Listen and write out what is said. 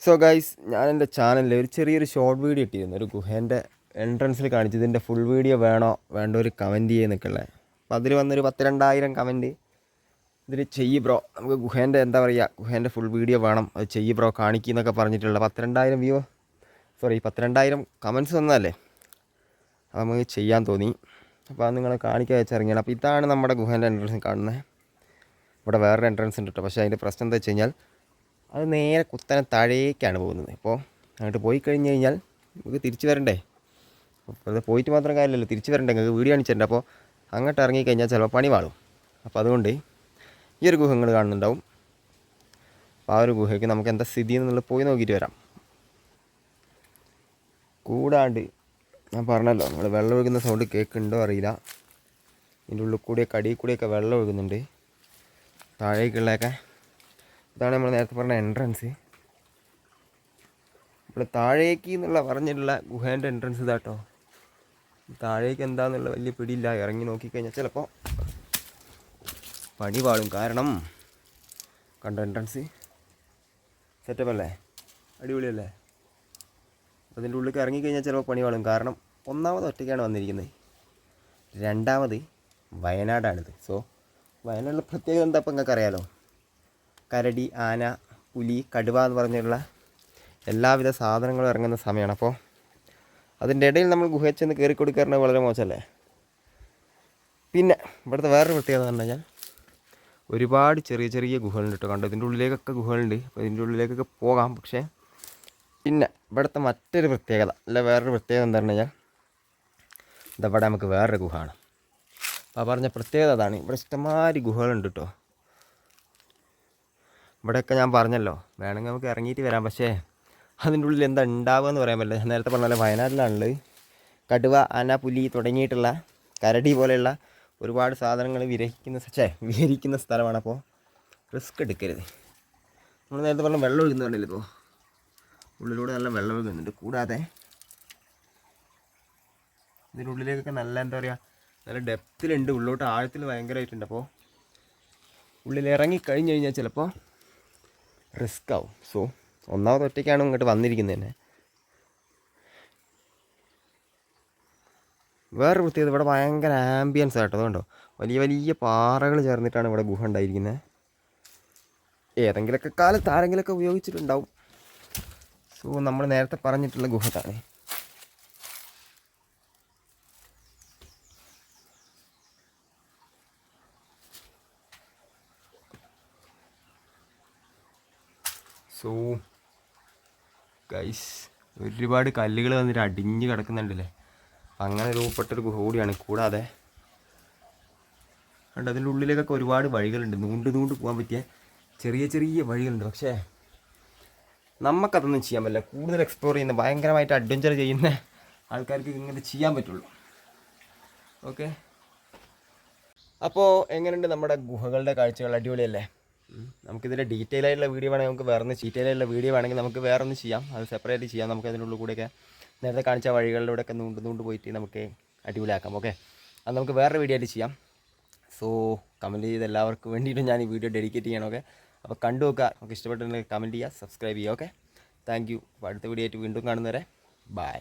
So guys, ഞാൻ എൻ്റെ ചാനലിൽ ഒരു ചെറിയൊരു ഷോർട്ട് വീഡിയോ ഇട്ടിരുന്നു. ഒരു ഗുഹേൻ്റെ എൻട്രൻസിൽ കാണിച്ചു. ഇതിൻ്റെ ഫുൾ വീഡിയോ വേണോ വേണ്ട ഒരു കമൻറ്റ് ചെയ്യുന്നൊക്കെയുള്ളത്. അപ്പോൾ അതിൽ വന്നൊരു 12,000 കമൻറ്റ് ഇതിൽ ചെയ്യ് ബ്രോ, നമുക്ക് ഗുഹേൻ്റെ എന്താ പറയുക, ഗുഹേൻ്റെ ഫുൾ വീഡിയോ വേണം, അത് ചെയ്യ് ബ്രോ കാണിക്കുന്നൊക്കെ പറഞ്ഞിട്ടുള്ള 12,000 കമൻറ്റ്സ് വന്നതല്ലേ. അപ്പോൾ നമുക്ക് ചെയ്യാൻ തോന്നി. അപ്പോൾ അത് നിങ്ങളെ കാണിക്കാൻ വെച്ചിറങ്ങിയാണ്. അപ്പോൾ ഇതാണ് നമ്മുടെ ഗുഹേൻ്റെ എൻട്രൻസ് കാണുന്നത്. ഇവിടെ വേറൊരു എൻട്രൻസ് ഉണ്ട് കേട്ടോ. പക്ഷേ അതിൻ്റെ പ്രശ്നം എന്താ വെച്ച് കഴിഞ്ഞാൽ അത് നേരെ കുത്തനെ താഴേക്കാണ് പോകുന്നത്. അപ്പോൾ അങ്ങോട്ട് പോയി കഴിഞ്ഞ് കഴിഞ്ഞാൽ നമുക്ക് തിരിച്ച് വരണ്ടേ. അപ്പോൾ അത് പോയിട്ട് മാത്രം കാര്യമില്ലല്ലോ, തിരിച്ച് വരണ്ടേ, നിങ്ങൾക്ക് വീഡിയോ കാണിച്ചിട്ടുണ്ട്. അപ്പോൾ അങ്ങോട്ട് ഇറങ്ങിക്കഴിഞ്ഞാൽ ചിലപ്പോൾ പണി വാളും. അപ്പോൾ അതുകൊണ്ട് ഈ ഒരു ഗുഹ നിങ്ങൾ കാണുന്നുണ്ടാവും. അപ്പോൾ ആ ഒരു ഗുഹയ്ക്ക് നമുക്ക് എന്താ സ്ഥിതി എന്നുള്ളത് പോയി നോക്കിയിട്ട് വരാം. കൂടാണ്ട് ഞാൻ പറഞ്ഞല്ലോ, നമ്മൾ വെള്ളം ഒഴുകുന്ന സൗണ്ട് കേൾക്കുന്നുണ്ടോ അറിയില്ല. ഇതിൻ്റെ ഉള്ളിൽ കൂടിയൊക്കെ അടിയിൽ കൂടിയൊക്കെ വെള്ളം ഒഴുകുന്നുണ്ട്, താഴേക്കുള്ളതൊക്കെ. ഇതാണ് നമ്മൾ നേരത്തെ പറഞ്ഞ എൻട്രൻസ്. നമ്മൾ താഴേക്ക് എന്നുള്ള പറഞ്ഞിട്ടുള്ള ഗുഹേൻ്റെ എൻട്രൻസ് ഇതാട്ടോ. താഴേക്ക് എന്താണെന്നുള്ള വലിയ പിടിയില്ല. ഇറങ്ങി നോക്കിക്കഴിഞ്ഞാൽ ചിലപ്പോൾ പണി പാടും. കാരണം കണ്ട എൻട്രൻസ് സെറ്റപ്പ് അല്ലേ, അടിപൊളിയല്ലേ. അതിൻ്റെ ഉള്ളിൽ ഇറങ്ങിക്കഴിഞ്ഞാൽ ചിലപ്പോൾ പണി പാടും. കാരണം ഒന്നാമത് ഒറ്റയ്ക്കാണ് വന്നിരിക്കുന്നത്, രണ്ടാമത് വയനാടാണിത്. സോ വയനാട്ടിലെ പ്രത്യേകത എന്താ ഇപ്പം നിങ്ങൾക്ക് അറിയാലോ. കരടി, ആന, പുലി, കടുവ എന്ന് പറഞ്ഞുള്ള എല്ലാവിധ സാധനങ്ങളും ഇറങ്ങുന്ന സമയമാണ്. അപ്പോൾ അതിൻ്റെ ഇടയിൽ നമ്മൾ ഗുഹയിൽ ചെന്ന് കയറി കൊടുക്കാറുണ്ട്, വളരെ മോശമല്ലേ. പിന്നെ ഇവിടുത്തെ വേറൊരു പ്രത്യേകത എന്ന് പറഞ്ഞു കഴിഞ്ഞാൽ ഒരുപാട് ചെറിയ ചെറിയ ഗുഹകളുണ്ട് കേട്ടോ. കണ്ടോ, ഇതിൻ്റെ ഉള്ളിലേക്കൊക്കെ ഗുഹകളുണ്ട്. അപ്പോൾ ഇതിൻ്റെ ഉള്ളിലേക്കൊക്കെ പോകാം. പക്ഷേ പിന്നെ ഇവിടുത്തെ മറ്റൊരു പ്രത്യേകത വേറൊരു പ്രത്യേകത എന്താ പറഞ്ഞു കഴിഞ്ഞാൽ ഇതവിടെ നമുക്ക് വേറൊരു ഗുഹയാണ്. അപ്പോൾ പറഞ്ഞ പ്രത്യേകത അതാണ്. ഇവിടെ ഇഷ്ടംമാതിരി ഗുഹകളുണ്ട് കേട്ടോ. ഇവിടെയൊക്കെ ഞാൻ പറഞ്ഞല്ലോ, വേണമെങ്കിൽ നമുക്ക് ഇറങ്ങിയിട്ട് വരാം. പക്ഷേ അതിൻ്റെ ഉള്ളിൽ എന്താ ഉണ്ടാവുക എന്ന് പറയാൻ പറ്റില്ല. ഞാൻ നേരത്തെ പറഞ്ഞാൽ വയനാട്ടിലാണുള്ളത്. കടുവ, ആന, പുലി തുടങ്ങിയിട്ടുള്ള കരടി പോലെയുള്ള ഒരുപാട് സാധനങ്ങൾ വിഹരിക്കുന്ന സ്ഥലമാണ്. അപ്പോൾ റിസ്ക് എടുക്കരുത്. നമ്മൾ നേരത്തെ പറഞ്ഞ വെള്ളം ഒഴുകുന്നുണ്ടല്ലോ. ഇപ്പോൾ ഉള്ളിലൂടെ നല്ല വെള്ളം ഒഴുകുന്നുണ്ട്. കൂടാതെ ഇതിൻ്റെ ഉള്ളിലേക്കൊക്കെ നല്ല എന്താ പറയുക, നല്ല ഡെപ്തിലുണ്ട്, ഉള്ളോട്ട് ആഴത്തിൽ ഭയങ്കരമായിട്ടുണ്ട്. അപ്പോൾ ഉള്ളിൽ ഇറങ്ങി കഴിഞ്ഞ് കഴിഞ്ഞാൽ ചിലപ്പോൾ റിസ്ക് ആവും. സോ ഒന്നാമത് ഒറ്റയ്ക്കാണ് ഇങ്ങോട്ട് വന്നിരിക്കുന്നത് തന്നെ. വേറൊരു പ്രത്യേകത, ഇവിടെ ഭയങ്കര ആംബിയൻസ് ആട്ടോ. അതുകൊണ്ടോ വലിയ വലിയ പാറകൾ ചേർന്നിട്ടാണ് ഇവിടെ ഗുഹ ഉണ്ടായിരിക്കുന്നത്. ഏതെങ്കിലുമൊക്കെ കാലത്ത് ആരെങ്കിലുമൊക്കെ ഉപയോഗിച്ചിട്ടുണ്ടാവും. സോ നമ്മൾ നേരത്തെ പറഞ്ഞിട്ടുള്ള ഗുഹ ഇതാണ്. സോ ഗൈസ്, ഒരുപാട് കല്ലുകൾ വന്നിട്ട് അടിഞ്ഞ് കിടക്കുന്നുണ്ടല്ലേ. അങ്ങനെ രൂപപ്പെട്ടൊരു ഗുഹ കൂടിയാണ്. കൂടാതെ കണ്ട് അതിൻ്റെ ഉള്ളിലേക്കൊക്കെ ഒരുപാട് വഴികളുണ്ട്, നൂണ്ട് പോകാൻ പറ്റിയ ചെറിയ ചെറിയ വഴികളുണ്ട്. പക്ഷേ നമുക്കതൊന്നും ചെയ്യാൻ പറ്റില്ല. കൂടുതൽ എക്സ്പ്ലോർ ചെയ്യുന്ന, ഭയങ്കരമായിട്ട് അഡ്വഞ്ചർ ചെയ്യുന്ന ആൾക്കാർക്ക് ഇങ്ങനെ ചെയ്യാൻ പറ്റുള്ളൂ. ഓക്കെ, അപ്പോൾ എങ്ങനെയുണ്ട് നമ്മുടെ ഗുഹകളുടെ കാഴ്ചകൾ? അടിപൊളിയല്ലേ. നമുക്കിതിൻ്റെ ഡീറ്റെയിൽ ആയിട്ടുള്ള വീഡിയോ വേണമെങ്കിൽ നമുക്ക് വേറെ ഒന്ന് ചെയ്യാം. അത് സെപ്പറേറ്റ് ചെയ്യാം. നമുക്ക് അതിനുള്ളിൽ കൂടെയൊക്കെ നേരത്തെ കാണിച്ച വഴികളിലൂടെയൊക്കെ നൂണ്ട് പോയിട്ട് നമുക്ക് അടിപൊളിയാക്കാം. ഓക്കെ, അത് നമുക്ക് വേറൊരു വീഡിയോ ആയിട്ട് ചെയ്യാം. സോ കമൻറ്റ് ചെയ്ത് എല്ലാവർക്കും വേണ്ടിയിട്ടും ഞാൻ ഈ വീഡിയോ ഡെഡിക്കേറ്റ് ചെയ്യണം. ഓക്കെ, അപ്പോൾ കണ്ടു നോക്കുക. നമുക്ക് ഇഷ്ടപ്പെട്ടിട്ടുണ്ടെങ്കിൽ കമൻറ്റ് ചെയ്യുക, സബ്സ്ക്രൈബ് ചെയ്യുക. Okay, thank you. അപ്പോൾ അടുത്ത വീഡിയോ ആയിട്ട് വീണ്ടും കാണുന്നവരെ ബൈ.